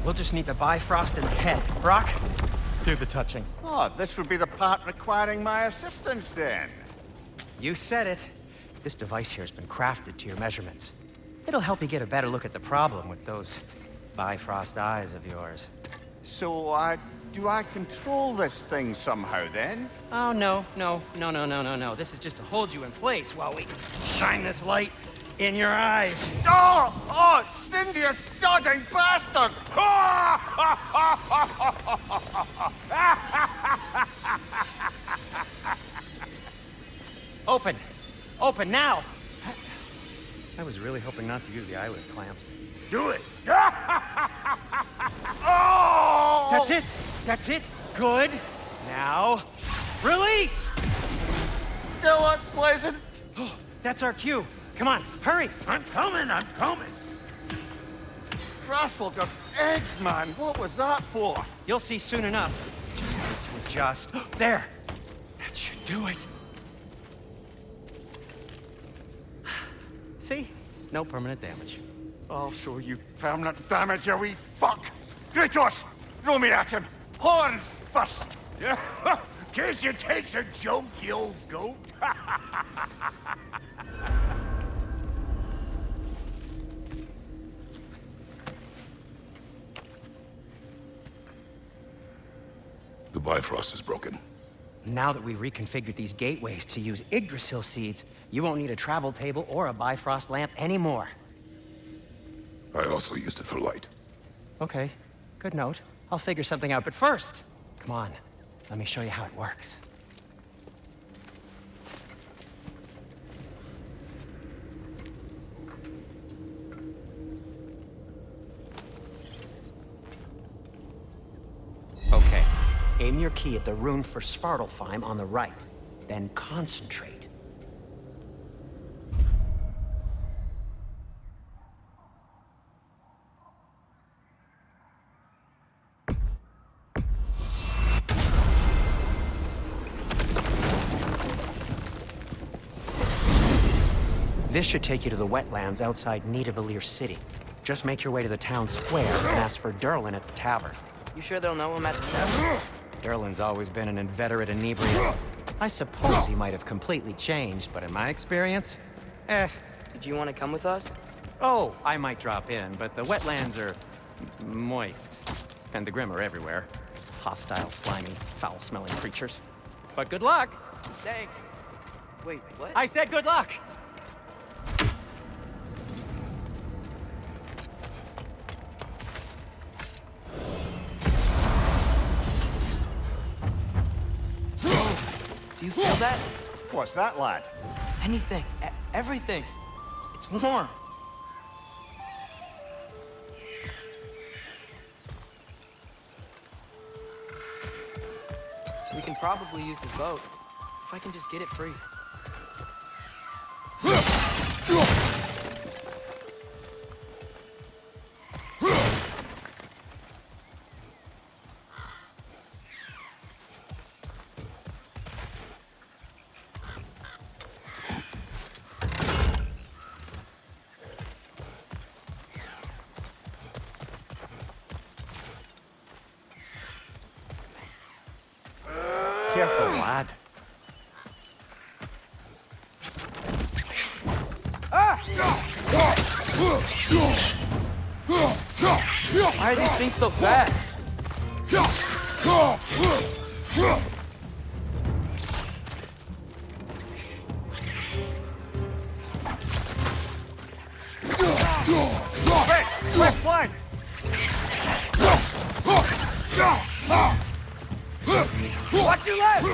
We'll just need the Bifrost in the head. Brock, do the touching. Oh, this would be the part requiring my assistance then. You said it. This device here has been crafted to your measurements. It'll help you get a better look at the problem with those Bifrost eyes of yours. So, do I control this thing somehow then? Oh, no. This is just to hold you in place while we shine this light in your eyes. Oh, Cindy, you sodding bastard! Open! Open now! I was really hoping not to use the eyelid clamps. Do it! Oh! That's it! That's it! Good! Now, release! Still unpleasant. Oh, that's our cue. Come on, hurry! I'm coming! Crossful of eggs, man. What was that for? You'll see soon enough. To adjust. There! That should do it. See? No permanent damage. I'll show you permanent damage, you wee fuck! Kratos! Throw me at him! Horns first! Case you takes a joke, you old goat. The Bifrost is broken. Now that we've reconfigured these gateways to use Yggdrasil seeds, you won't need a travel table or a Bifrost lamp anymore. I also used it for light. Okay, good note. I'll figure something out, but first, come on, let me show you how it works. Okay, aim your key at the rune for Svartalfheim on the right, then concentrate. This should take you to the wetlands outside Nidavellir City. Just make your way to the town square and ask for Durlin at the tavern. You sure they'll know him at the tavern? Durlin's always been an inveterate inebriate. I suppose he might have completely changed, but in my experience, Did you want to come with us? Oh, I might drop in, but the wetlands are moist. And the Grim are everywhere. Hostile, slimy, foul-smelling creatures. But good luck! Thanks. Wait, what? I said good luck! Do you feel that? What's that, lad? Anything. Everything. It's warm. We can probably use the boat. If I can just get it free. Careful, lad. Why are these things so fast? Left flank! Watch your left!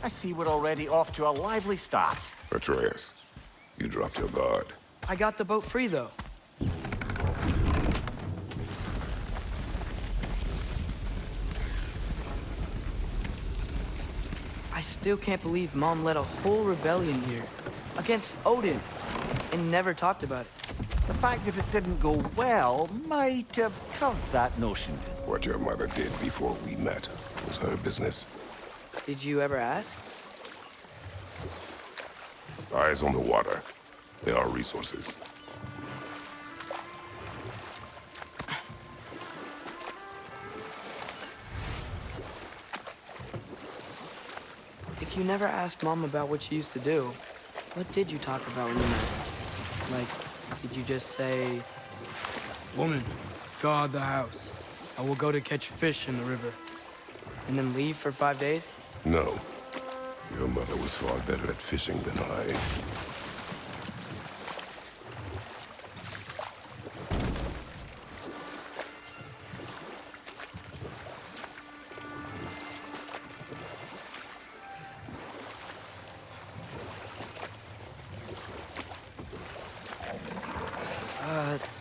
I see we're already off to a lively start. Atreus, you dropped your guard. I got the boat free, though. I still can't believe Mom led a whole rebellion here against Odin and never talked about it. The fact that it didn't go well might have curved that notion. What your mother did before we met was her business. Did you ever ask? Eyes on the water. There are resources. If you never asked Mom about what she used to do, what did you talk about when you met? Like, did you just say, "Woman, guard the house. I will go to catch fish in the river," and then leave for 5 days? No. Your mother was far better at fishing than I.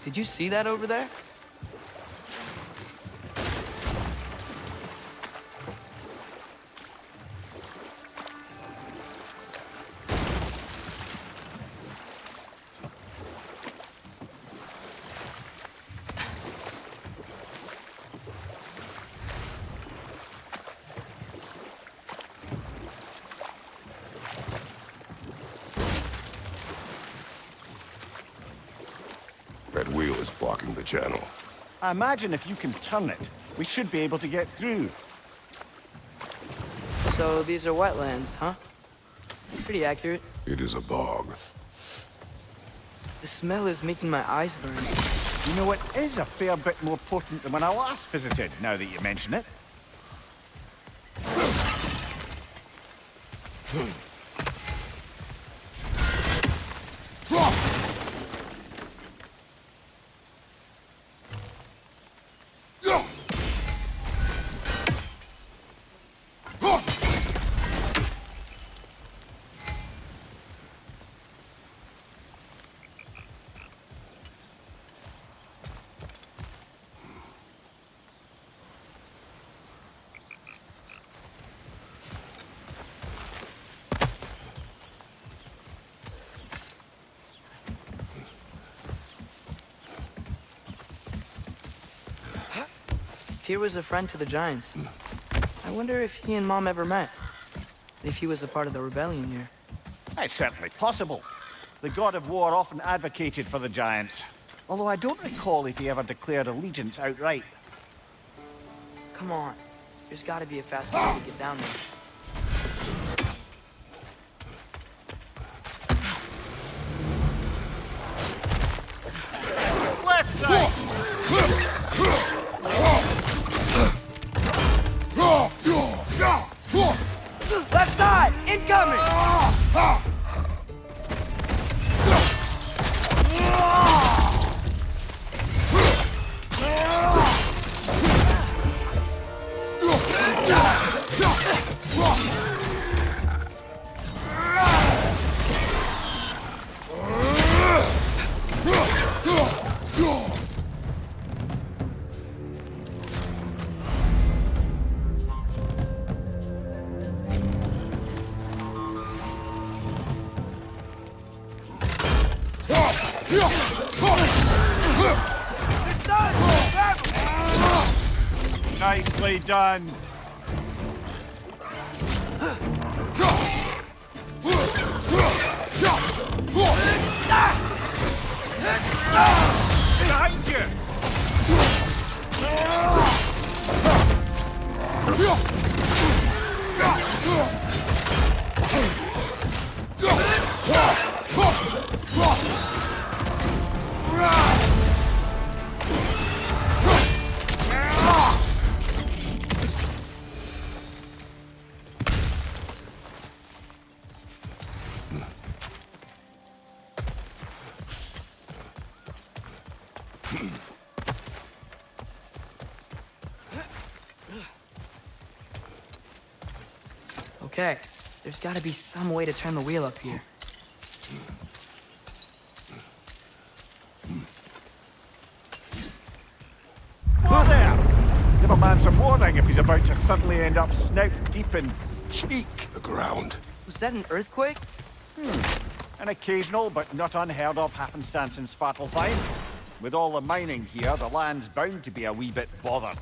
Did you see that over there? That wheel is blocking the channel. I imagine if you can turn it, we should be able to get through. So these are wetlands, huh? Pretty accurate. It is a bog. The smell is making my eyes burn. You know, it is a fair bit more potent than when I last visited, now that you mention it. Tyr was a friend to the Giants. I wonder if he and Mom ever met. If he was a part of the rebellion here. It's certainly possible. The god of war often advocated for the Giants. Although I don't recall if he ever declared allegiance outright. Come on. There's gotta be a faster way to get down there. Left side! Left side! Incoming! Nicely done. Behind you! Okay, there's gotta be some way to turn the wheel up here. Whoa there! Give a man some warning if he's about to suddenly end up snout deep in cheek. The ground. Was that an earthquake? An occasional but not unheard of happenstance in Svartalfheim. With all the mining here, the land's bound to be a wee bit bothered.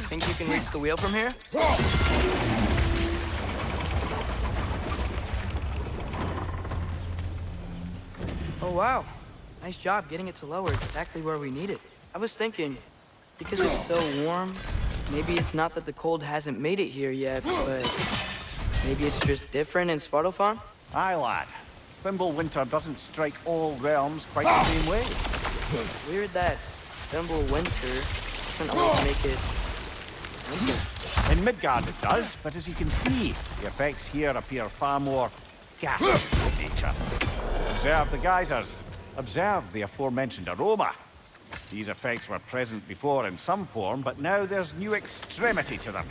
Think you can reach the wheel from here? Oh, wow. Nice job getting it to lower exactly where we need it. I was thinking, because it's so warm, maybe it's not that the cold hasn't made it here yet, but maybe it's just different in Svartalfheim? Aye, lad. Winter doesn't strike all realms quite the same way. Weird that Winter doesn't always make it winter. In Midgard it does, but as you can see, the effects here appear far more gaseous in nature. Observe the geysers. Observe the aforementioned aroma. These effects were present before in some form, but now there's new extremity to them.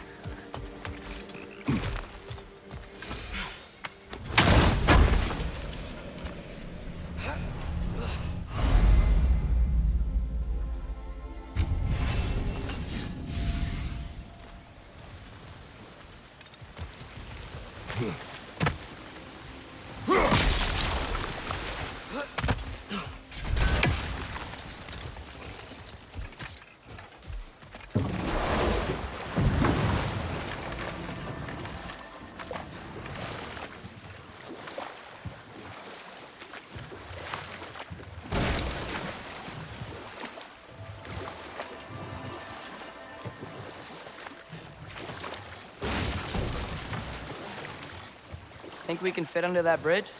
Think we can fit under that bridge?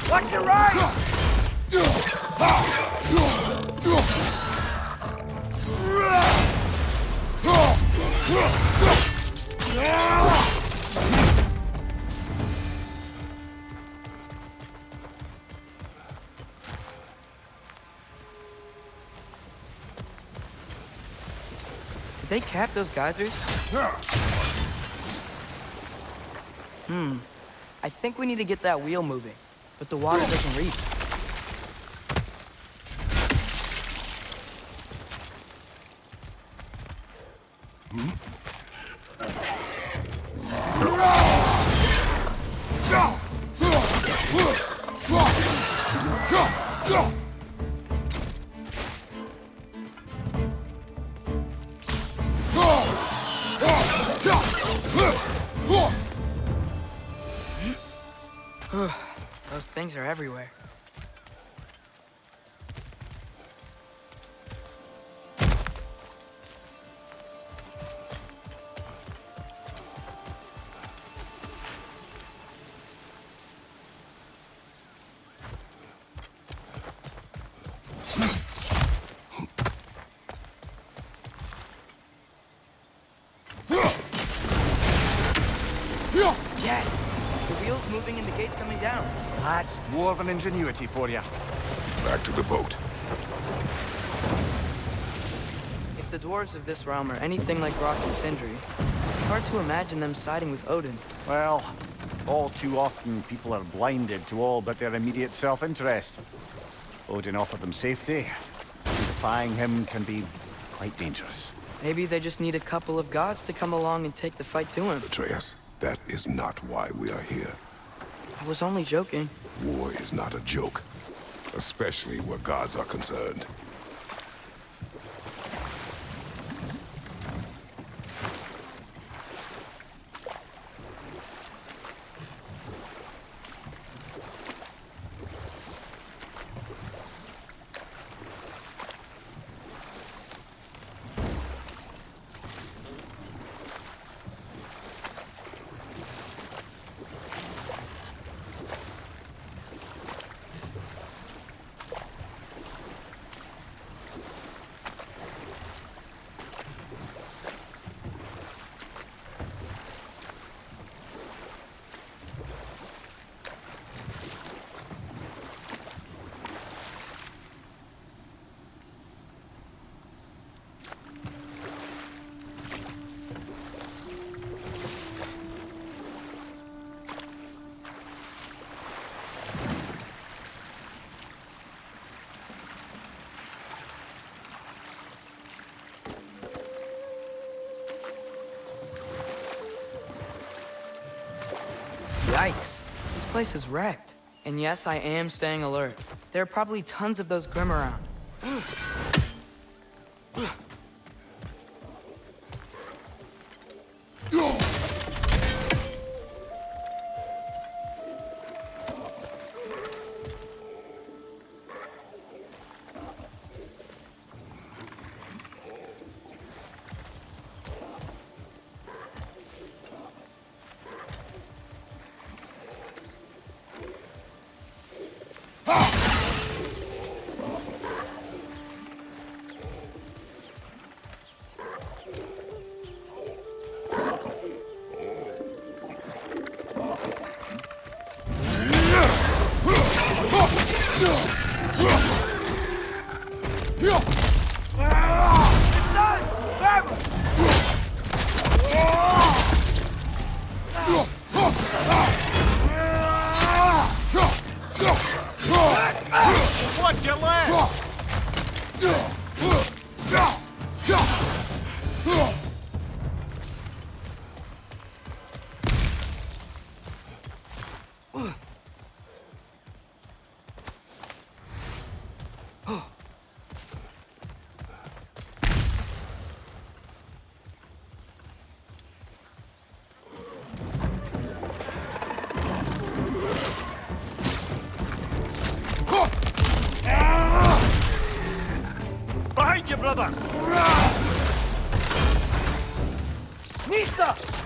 Watch your right! Did they cap those geysers? I think we need to get that wheel moving, but the water doesn't reach. Those things are everywhere. Yeah, the wheel's moving and the gate's coming down. That's dwarven ingenuity for you. Back to the boat. If the dwarves of this realm are anything like Rock and Sindri, it's hard to imagine them siding with Odin. Well, all too often people are blinded to all but their immediate self-interest. Odin offered them safety. Defying him can be quite dangerous. Maybe they just need a couple of gods to come along and take the fight to him. Atreus, that is not why we are here. I was only joking. War is not a joke, especially where gods are concerned. Yikes. This place is wrecked. And yes, I am staying alert. There are probably tons of those Grimm around. Watch your left! Behind you, brother! Nista!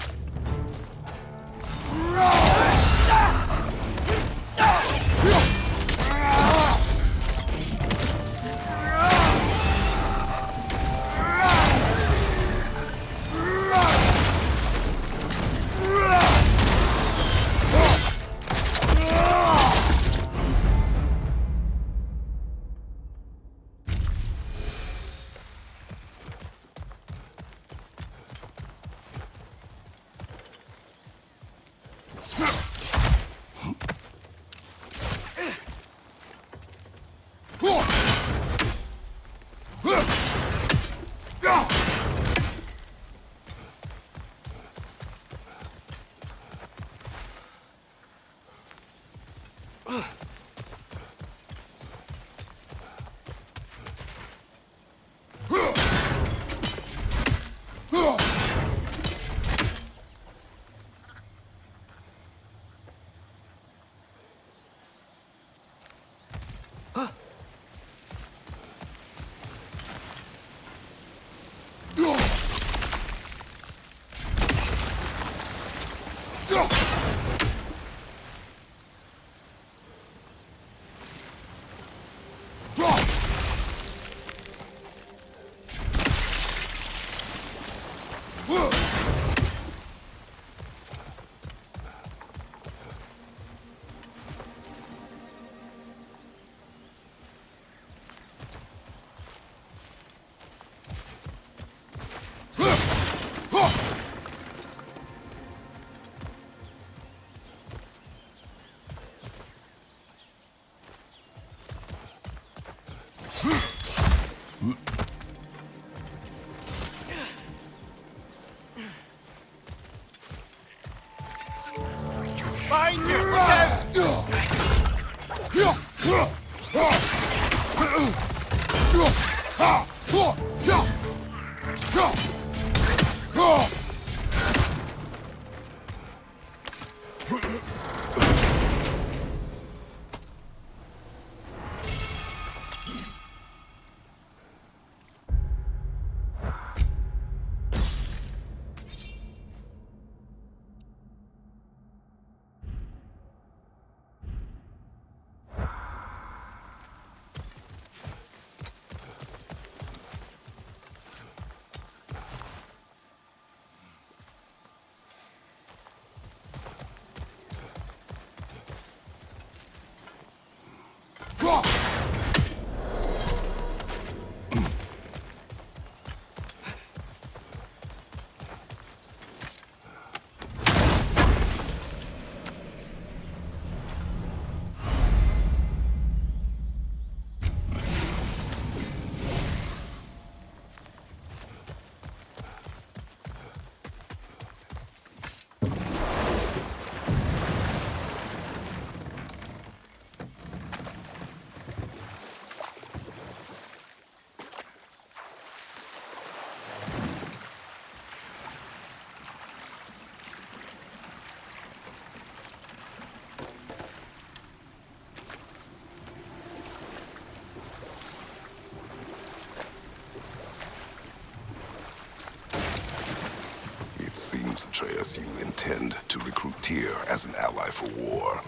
It seems, Atreus, you intend to recruit Tyr as an ally for war.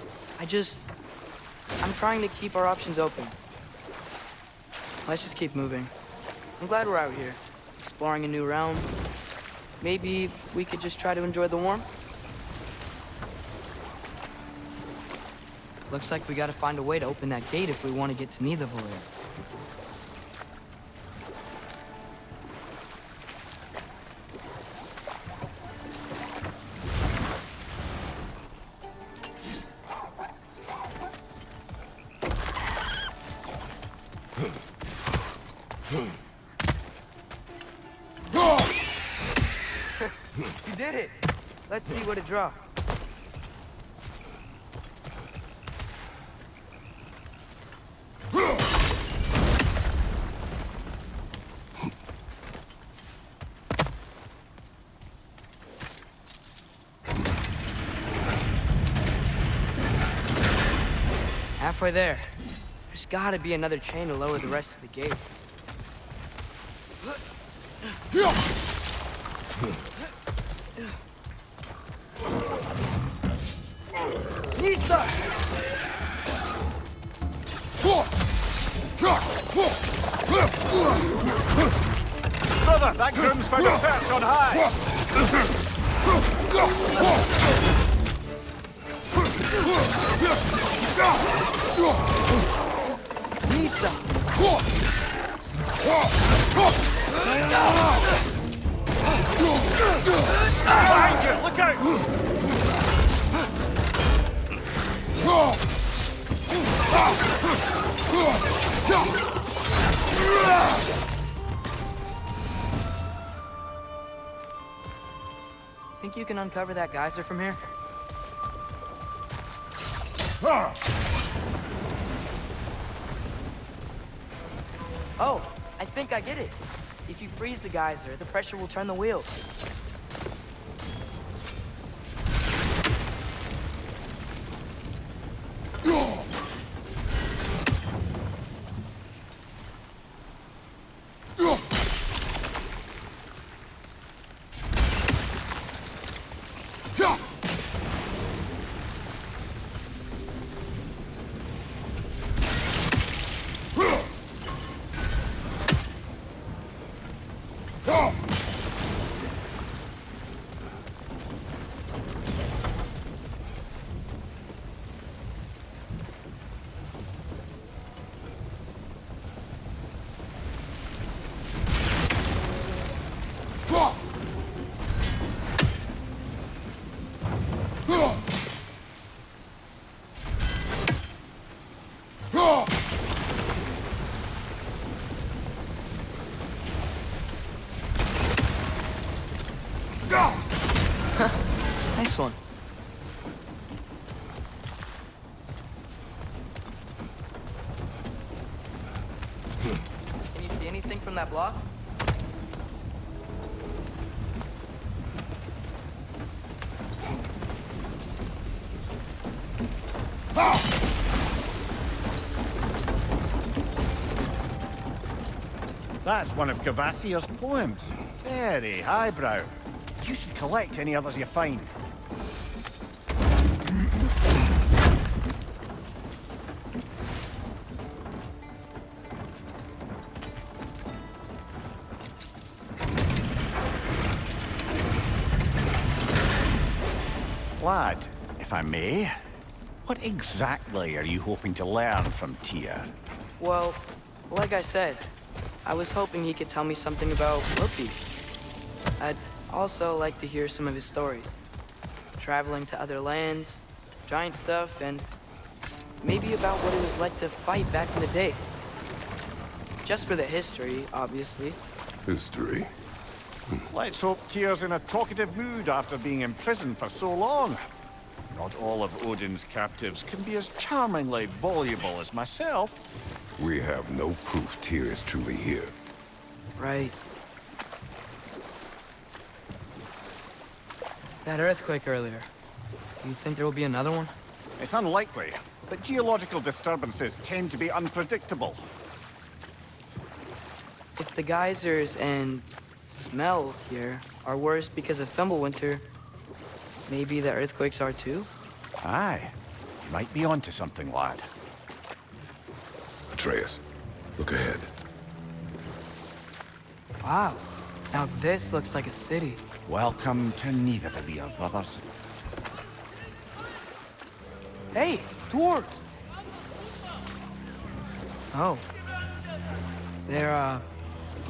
I'm trying to keep our options open. Let's just keep moving. I'm glad we're out here, exploring a new realm. Maybe we could just try to enjoy the warmth? Looks like we gotta find a way to open that gate if we want to get to Nidavellir. You did it! Let's see what it draws. Halfway there. There's gotta be another chain to lower the rest of the gate. Nisa! Brother, that groom's found a perch on high! Nisa! Behind you! Look out! Think you can uncover that geyser from here? Oh, I think I get it. If you freeze the geyser, the pressure will turn the wheels. anything from that block? That's one of Cavassier's poems. Very highbrow. You should collect any others you find. Lad, if I may, what exactly are you hoping to learn from Tyr? Well, like I said, I was hoping he could tell me something about Loki. I'd also like to hear some of his stories. Traveling to other lands, giant stuff, and maybe about what it was like to fight back in the day. Just for the history, obviously. History. Let's hope Tyr's in a talkative mood after being imprisoned for so long. Not all of Odin's captives can be as charmingly voluble as myself. We have no proof Tyr is truly here. Right. That earthquake earlier. Do you think there will be another one? It's unlikely, but geological disturbances tend to be unpredictable. If the geysers and smell here are worse because of Fimbulwinter, maybe the earthquakes are too? Aye. You might be onto something, lad. Atreus, look ahead. Wow. Now this looks like a city. Welcome to Nidavellir, brothers. Hey, dwarves! Oh. They're,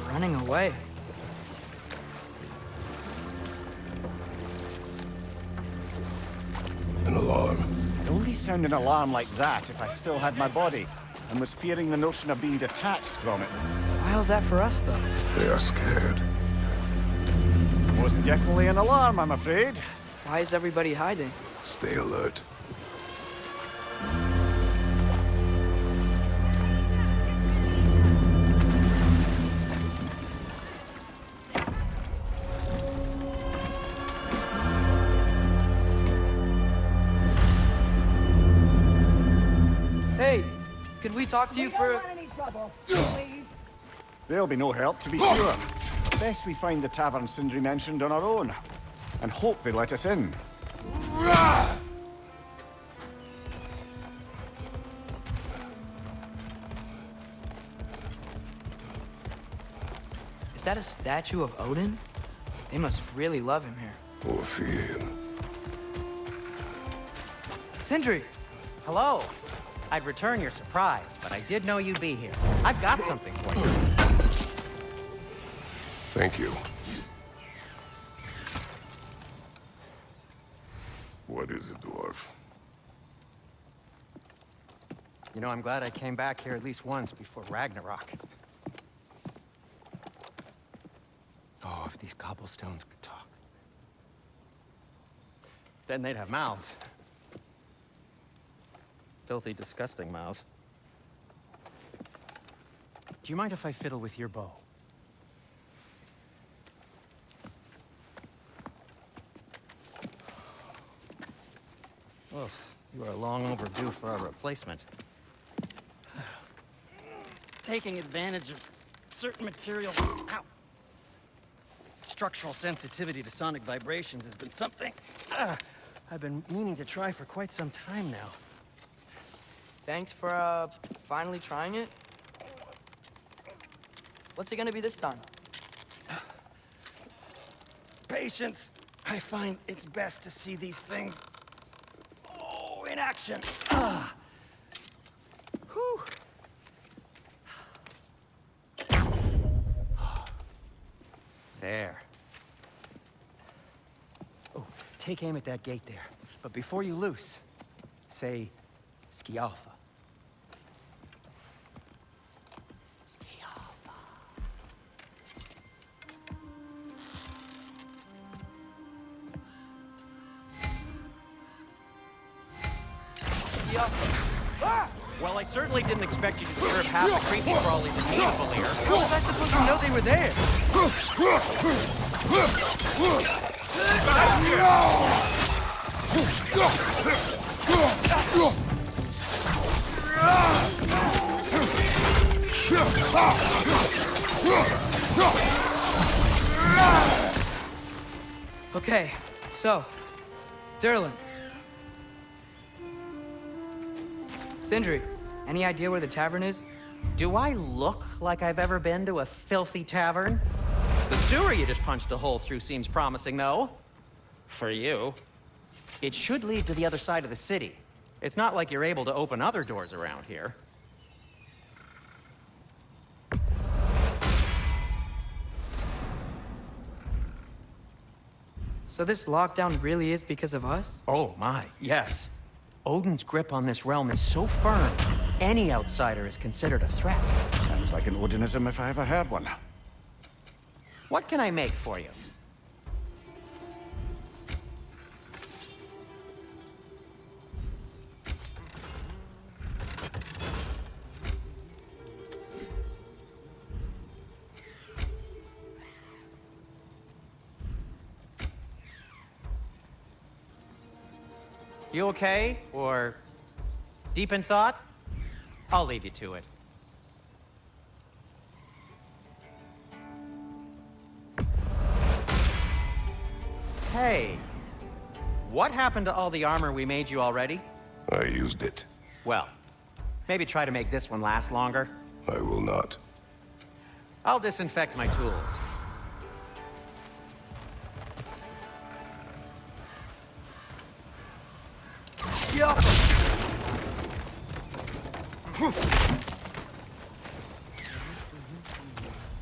running away. An alarm. I'd only sound an alarm like that if I still had my body, and was fearing the notion of being detached from it. Why that for us, though? They are scared. Most definitely an alarm, I'm afraid. Why is everybody hiding? Stay alert. Hey, could we talk to you for... There'll be no help, to be sure. Best we find the tavern Sindri mentioned on our own, and hope they let us in. Is that a statue of Odin? They must really love him here. Or fear him. Sindri! Hello. I'd return your surprise, but I did know you'd be here. I've got something for you. Thank you. What is it, dwarf? You know, I'm glad I came back here at least once before Ragnarok. Oh, if these cobblestones could talk. Then they'd have mouths. Filthy, disgusting mouths. Do you mind if I fiddle with your bow? Oh, you are long overdue for a replacement. Taking advantage of certain materials. Ow. Structural sensitivity to sonic vibrations has been something I've been meaning to try for quite some time now. Thanks for, finally trying it. What's it gonna be this time? Patience. I find it's best to see these things, in action. Whew. There. Oh, take aim at that gate there. But before you loose, say, Skialfa. Yeah. Ah! Well, I certainly didn't expect you to serve half the creepy crawlies in meaningful here. How was I supposed to know they were there? Okay, so, Durlin. Sindri, any idea where the tavern is? Do I look like I've ever been to a filthy tavern? The sewer you just punched a hole through seems promising, though. For you. It should lead to the other side of the city. It's not like you're able to open other doors around here. So this lockdown really is because of us? Oh my, yes. Odin's grip on this realm is so firm, any outsider is considered a threat. Sounds like an Odinism if I ever heard one. What can I make for you? You okay? Or deep in thought? I'll leave you to it. Hey, what happened to all the armor we made you already? I used it. Well, maybe try to make this one last longer. I will not. I'll disinfect my tools. Yeah.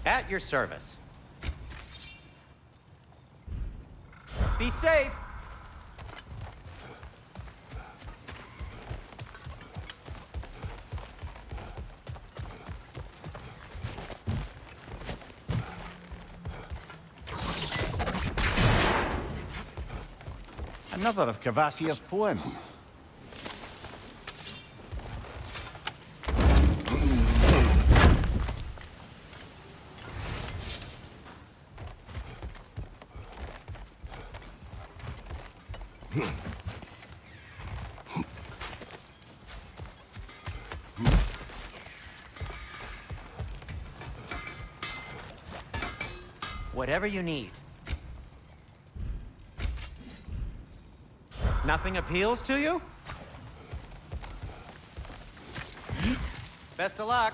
At your service. Be safe. Another of Kvasir's poems. Whatever you need. Nothing appeals to you? Best of luck.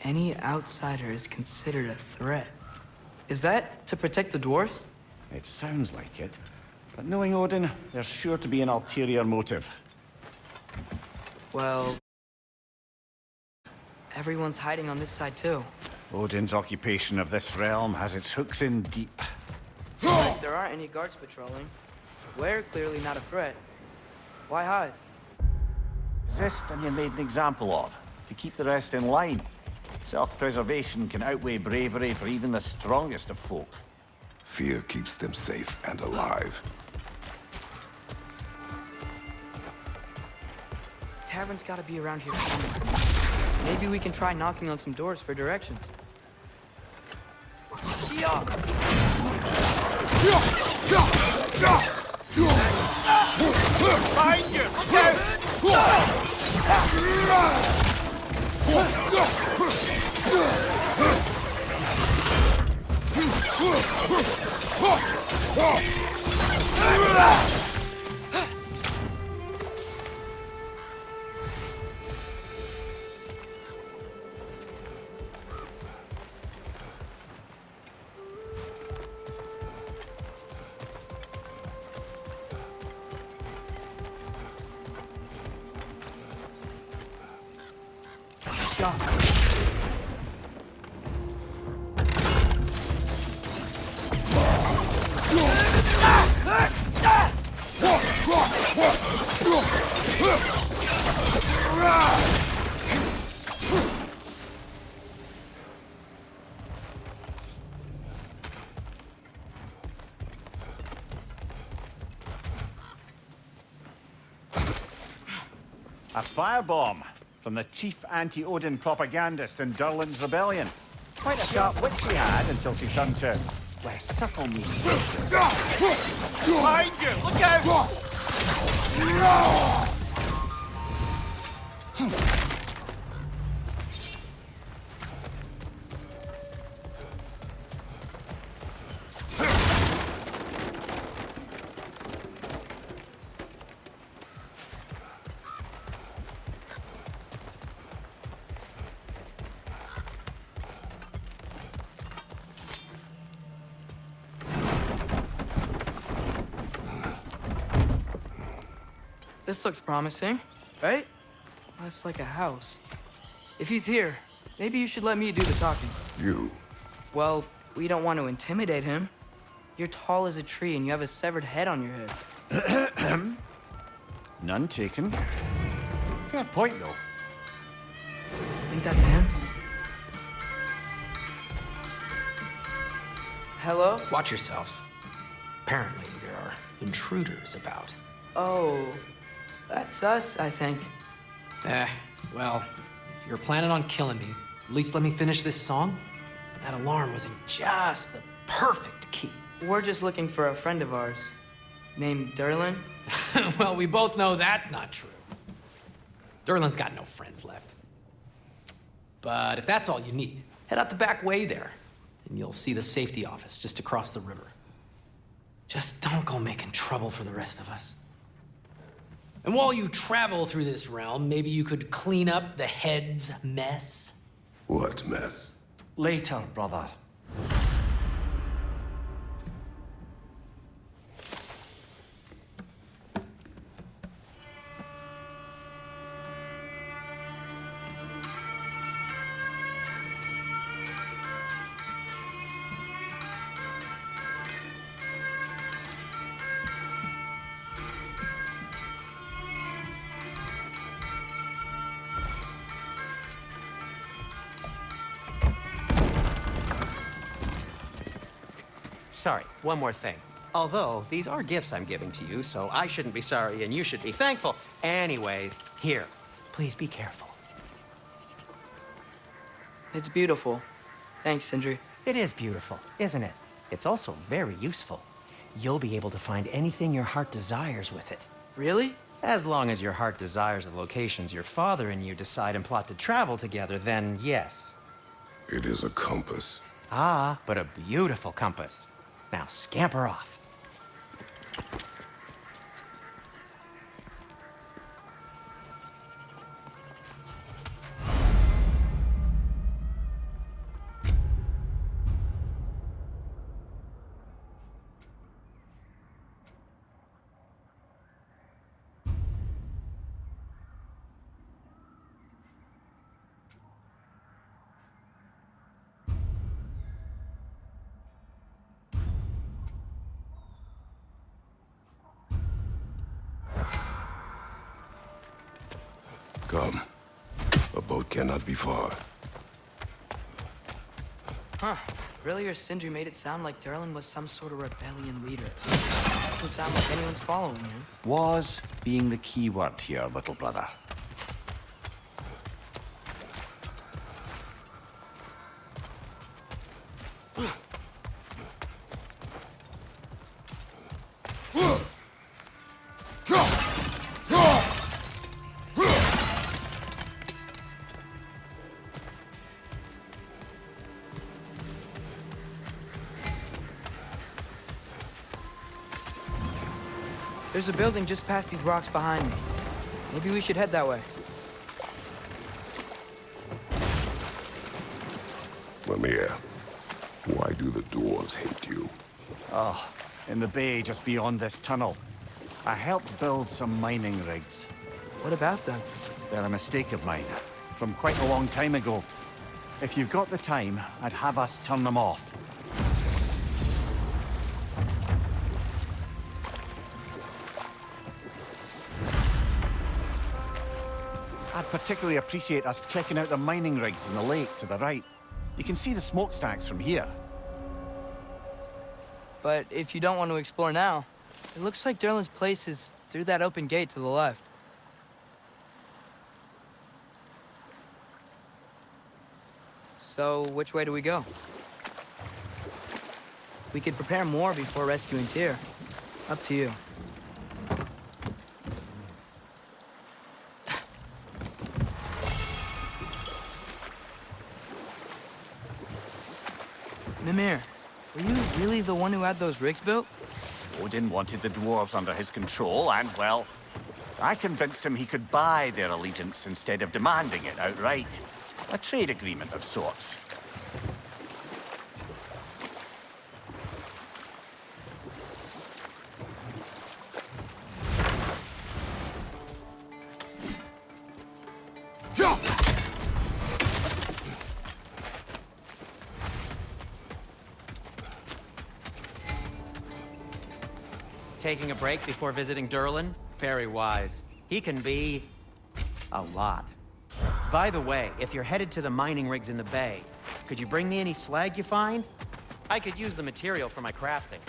Any outsider is considered a threat. Is that to protect the dwarfs? It sounds like it. But knowing Odin, there's sure to be an ulterior motive. Well, everyone's hiding on this side too. Odin's occupation of this realm has its hooks in deep. But if there aren't any guards patrolling, we're clearly not a threat. Why hide? Resist and you're made an example of, to keep the rest in line. Self-preservation can outweigh bravery for even the strongest of folk. Fear keeps them safe and alive. Tavern's gotta be around here somewhere. Maybe we can try knocking on some doors for directions. Find you! A firebomb from the chief anti-Odin propagandist in Durlin's rebellion. Quite a sharp wit she had until she turned to, well, subtle means. Behind you! Look out! This looks promising, right? That's like a house. If he's here, maybe you should let me do the talking. You. Well, we don't want to intimidate him. You're tall as a tree and you have a severed head on your head. None taken. Fair point, though. Think that's him? Hello? Watch yourselves. Apparently, there are intruders about. Oh, that's us, I think. Well, if you're planning on killing me, at least let me finish this song. That alarm was in just the perfect key. We're just looking for a friend of ours named Durlin. Well, we both know that's not true. Durlin's got no friends left. But if that's all you need, head out the back way there, and you'll see the safety office just across the river. Just don't go making trouble for the rest of us. And while you travel through this realm, maybe you could clean up the head's mess. What mess? Later, brother. Sorry, one more thing. Although, these are gifts I'm giving to you, so I shouldn't be sorry and you should be thankful. Anyways, here, please be careful. It's beautiful. Thanks, Sindri. It is beautiful, isn't it? It's also very useful. You'll be able to find anything your heart desires with it. Really? As long as your heart desires the locations your father and you decide and plot to travel together, then yes. It is a compass. Ah, but a beautiful compass. Now scamper off. Come. A boat cannot be far. Huh. Earlier, Sindri made it sound like Durlin was some sort of rebellion leader. Doesn't sound like anyone's following him. Was being the key word here, little brother. There's a building just past these rocks behind me. Maybe we should head that way. Mimir, why do the dwarves hate you? Oh, in the bay just beyond this tunnel. I helped build some mining rigs. What about them? They're a mistake of mine, from quite a long time ago. If you've got the time, I'd have us turn them off. I'd particularly appreciate us checking out the mining rigs in the lake to the right. You can see the smokestacks from here. But if you don't want to explore now, it looks like Durlin's place is through that open gate to the left. So, which way do we go? We could prepare more before rescuing Tyr. Up to you. Mimir, were you really the one who had those rigs built? Odin wanted the dwarves under his control, and, well, I convinced him he could buy their allegiance instead of demanding it outright. A trade agreement of sorts. Taking a break before visiting Durlin? Very wise. He can be... a lot. By the way, if you're headed to the mining rigs in the bay, could you bring me any slag you find? I could use the material for my crafting.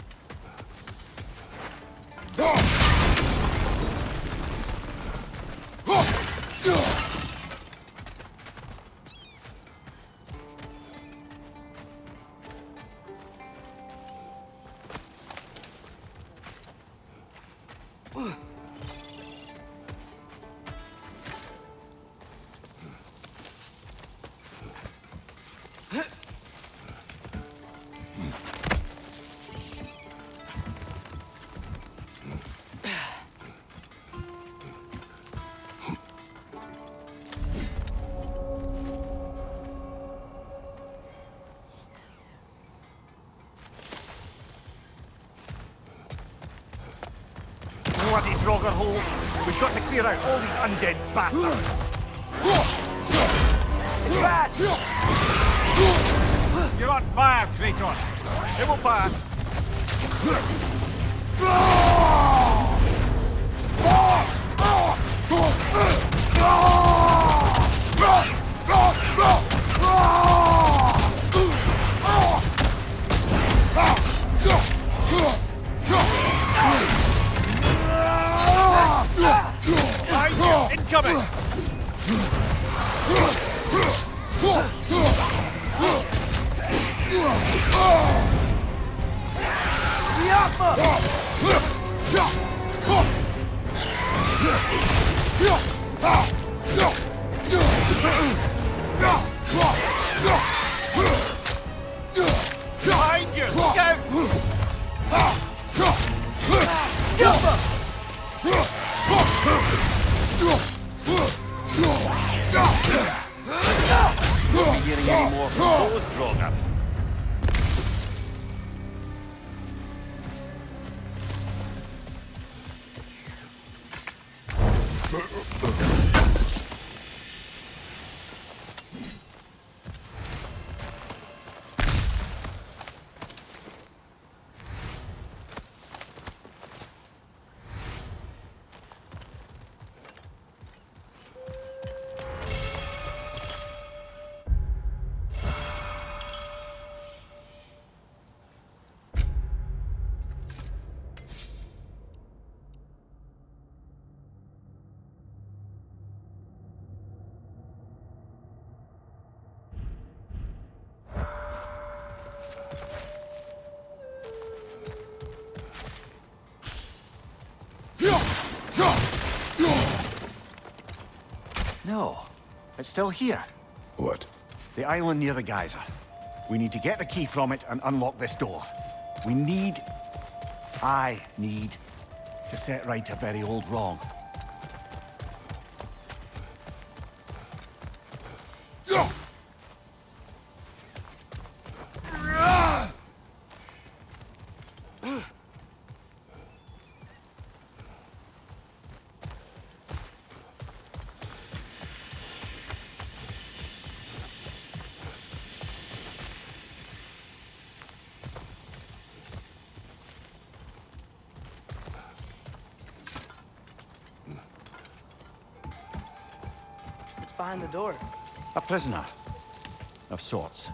Bloody Draugr hole! We've got to clear out all these undead bastards! It's bad! You're on fire, Kratos! It will pass! Incoming! Behind you! Look out! Won't be hearing any more from those Draugr. No, it's still here. What? The island near the geyser. We need to get the key from it and unlock this door. I need to set right a very old wrong. Behind the door. A prisoner. Of sorts.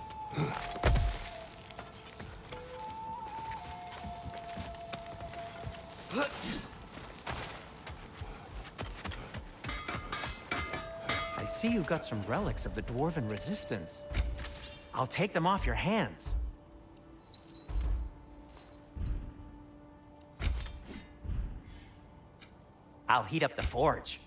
I see you got some relics of the Dwarven resistance. I'll take them off your hands. I'll heat up the forge.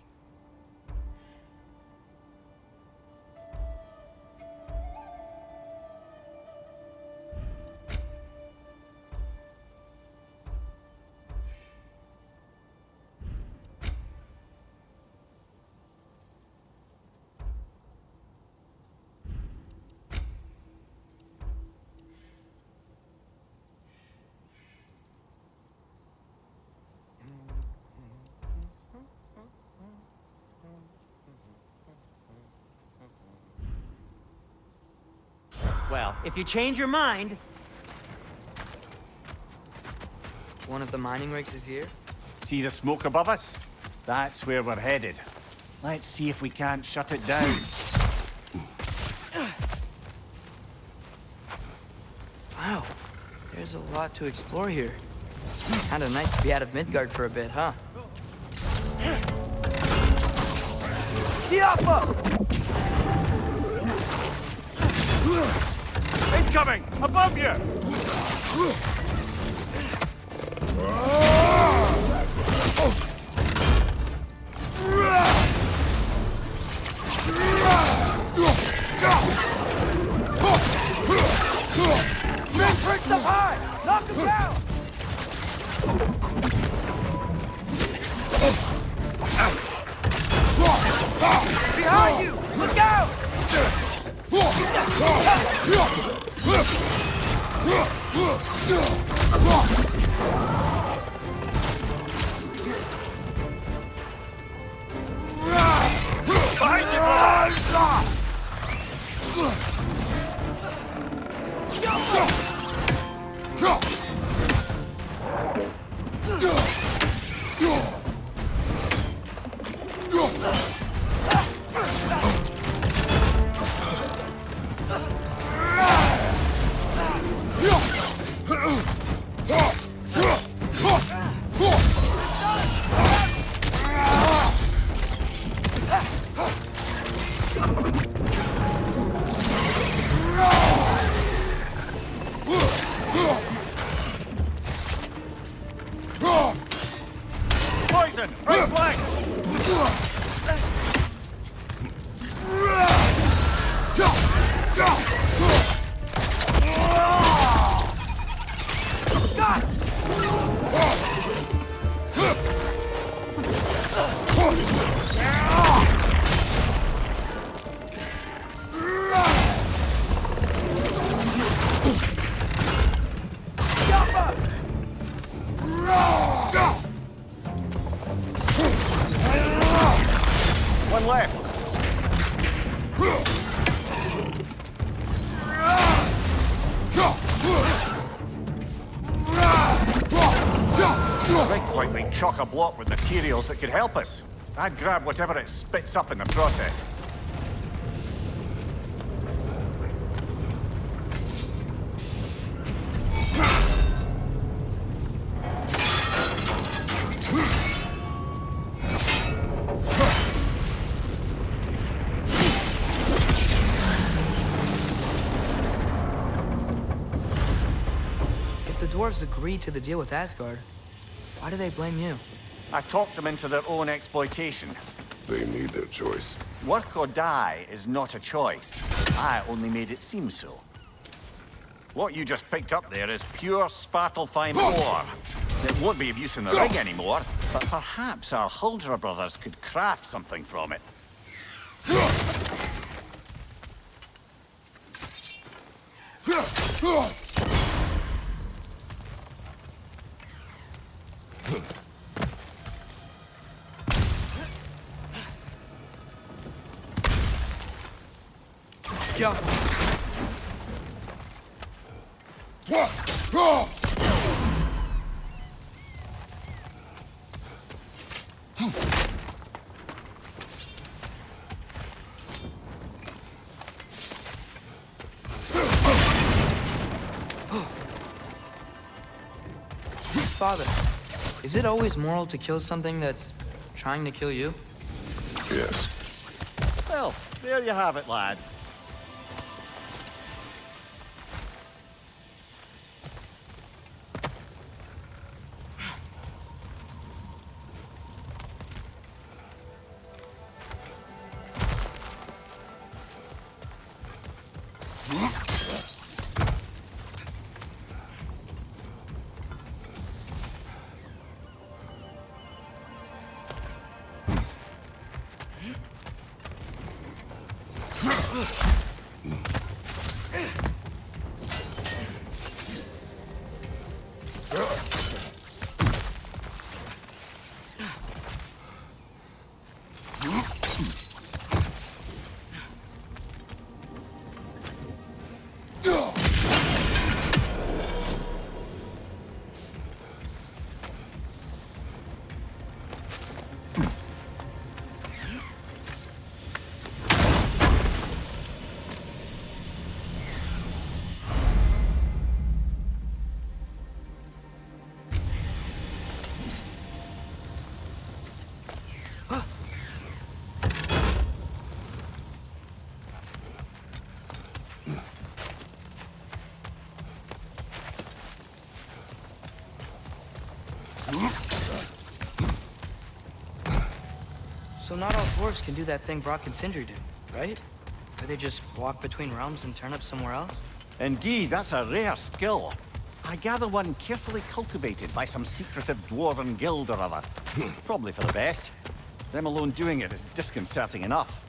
Well, if you change your mind... One of the mining rigs is here? See the smoke above us? That's where we're headed. Let's see if we can't shut it down. Wow, there's a lot to explore here. Kinda nice to be out of Midgard for a bit, huh? Incoming! Above you! Bricks up high! Knock him down! Behind you! Look out! Behind you, Poison! Right flank! One left. Rig's like they chock-a-block with materials that could help us. I'd grab whatever it spits up in the process. If the dwarves agreed to the deal with Asgard, why do they blame you? I talked them into their own exploitation. They made their choice. Work or die is not a choice. I only made it seem so. What you just picked up there is pure Svartalfheim ore. It won't be of use in the rig anymore, but perhaps our Huldra brothers could craft something from it. Father, is it always moral to kill something that's trying to kill you? Yes. Well, there you have it, lad. So not all dwarves can do that thing Brock and Sindri do, right? Or they just walk between realms and turn up somewhere else? Indeed, that's a rare skill. I gather one carefully cultivated by some secretive dwarven guild or other. Probably for the best. Them alone doing it is disconcerting enough.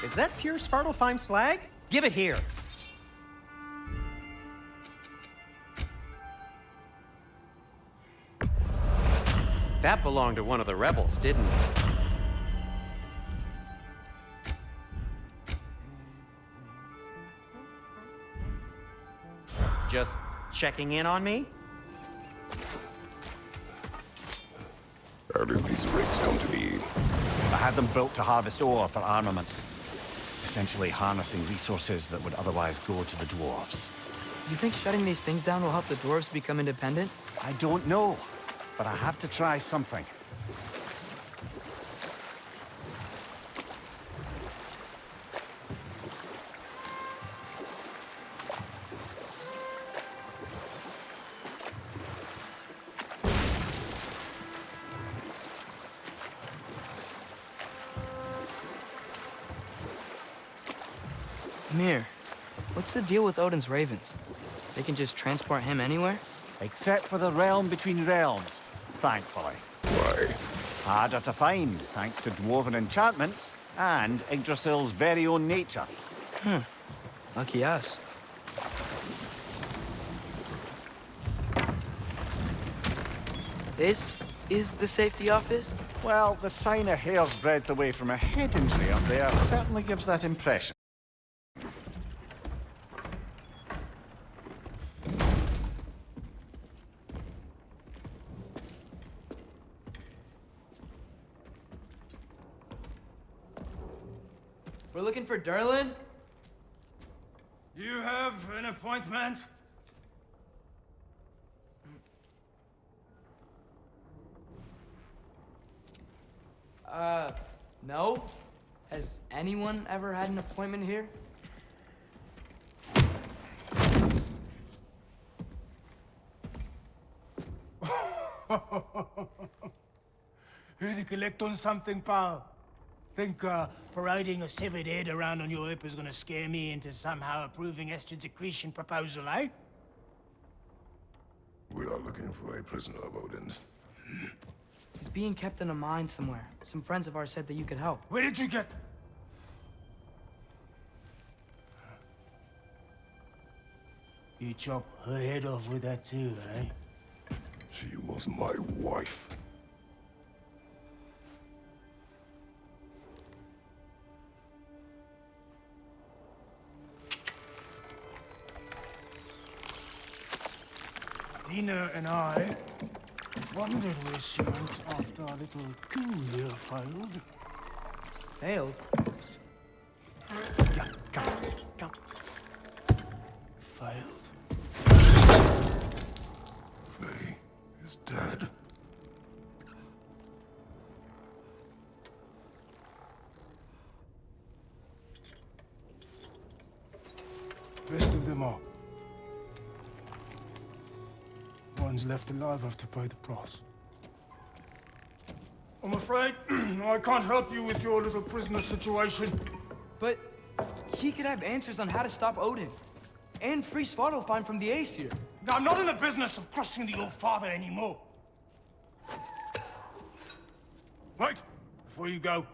Is that pure Svartalfheim slag? Give it here. That belonged to one of the rebels, didn't it? Just checking in on me? How did these rigs come to be? I had them built to harvest ore for armaments. Essentially harnessing resources that would otherwise go to the dwarves. You think shutting these things down will help the dwarves become independent? I don't know, but I have to try something. Mir, what's the deal with Odin's ravens? They can just transport him anywhere? Except for the realm between realms, thankfully. Why? Harder to find, thanks to dwarven enchantments and Yggdrasil's very own nature. Lucky us. This is the safety office? Well, the sign a hair's breadth away from a hidden tree up there certainly gives that impression. We're looking for Durlin? You have an appointment? No. Has anyone ever had an appointment here? Here to collect on something, pal? Think, parading a severed head around on your hip is gonna scare me into somehow approving Esther's accretion proposal, eh? We are looking for a prisoner of Odin's. He's being kept in a mine somewhere. Some friends of ours said that you could help. Where did you get... You chop her head off with that too, eh? She was my wife. Dina and I wondered where she went after our little coup here failed. Failed? Come, come. failed. Faye is dead. Rest of them are. Ones left alive have to pay the price. I'm afraid I can't help you with your little prisoner situation. But he could have answers on how to stop Odin. And free Svartalfheim from the Aesir. Now, I'm not in the business of crossing the old father anymore. Right, before you go.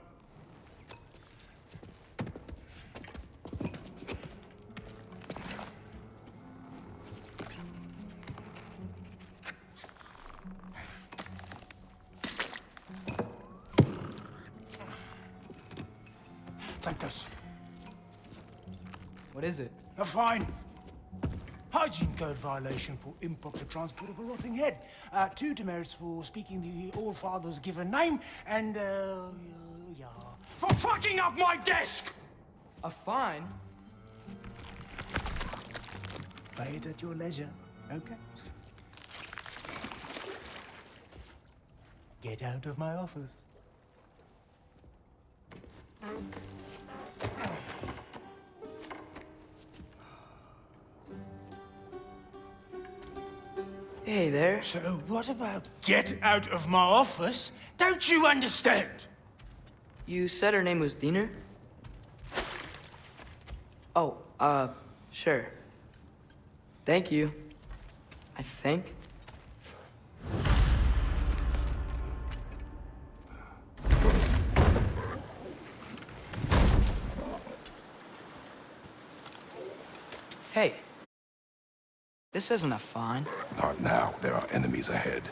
Take this. What is it? A fine. Hygiene code violation for improper transport of a rotting head. 2 demerits for speaking the All-Father's given name, and, yeah, for fucking up my desk! A fine? Pay it at your leisure, okay? Get out of my office. Hey there. So what about get out of my office? Don't you understand? You said her name was Diener? Oh, sure. Thank you. I think. Hey. This isn't a fine. Not now. There are enemies ahead.